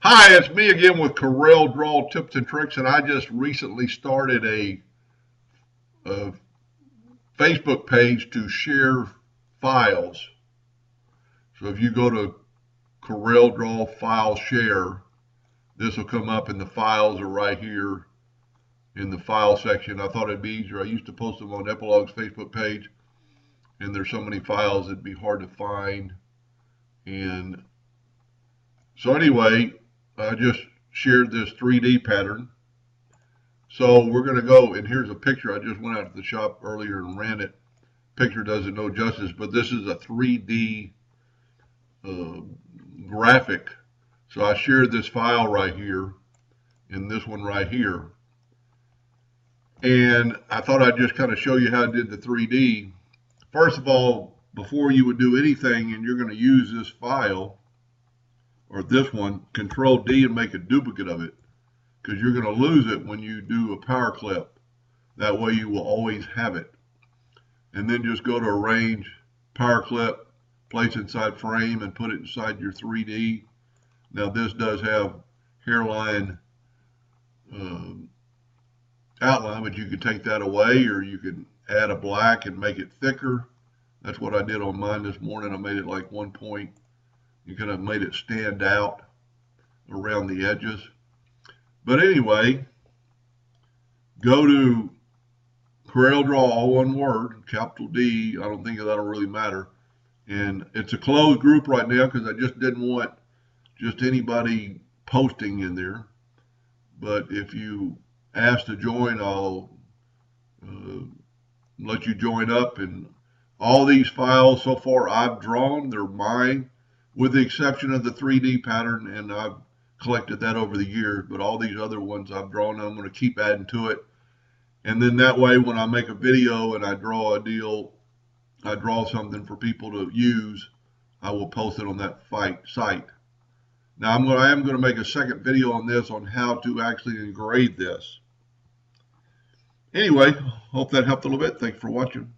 Hi, it's me again with Corel Draw Tips and Tricks, and I just recently started a Facebook page to share files. So if you go to Corel Draw File Share, this will come up, and the files are right here in the file section. I thought it'd be easier. I used to post them on Epilogue's Facebook page, and there's so many files it'd be hard to find. And so anyway, I just shared this 3D pattern. So we're going to go, and here's a picture. I just went out to the shop earlier and ran it. Picture doesn't no justice, but this is a 3D graphic. So I shared this file right here and this one right here. And I thought I'd just kind of show you how I did the 3D. First of all, before you would do anything and you're going to use this file, or this one, Control D and make a duplicate of it, because you're going to lose it when you do a power clip. That way you will always have it. And then just go to Arrange, Power Clip, place inside Frame, and put it inside your 3D. Now this does have hairline outline, but you can take that away, or you can add a black and make it thicker. That's what I did on mine this morning. I made it like 1 point. You kind of made it stand out around the edges. But anyway, go to Corel Draw, all one word, capital D. I don't think that'll really matter. And it's a closed group right now because I just didn't want just anybody posting in there. But if you ask to join, I'll let you join up. And all these files so far I've drawn, they're mine, with the exception of the 3D pattern, and I've collected that over the years. But all these other ones I've drawn, I'm going to keep adding to it. And then that way, when I make a video and I draw a deal, I draw something for people to use, I will post it on that site. Now I am going to make a second video on this, on how to actually engrave this. Anyway, hope that helped a little bit. Thanks for watching.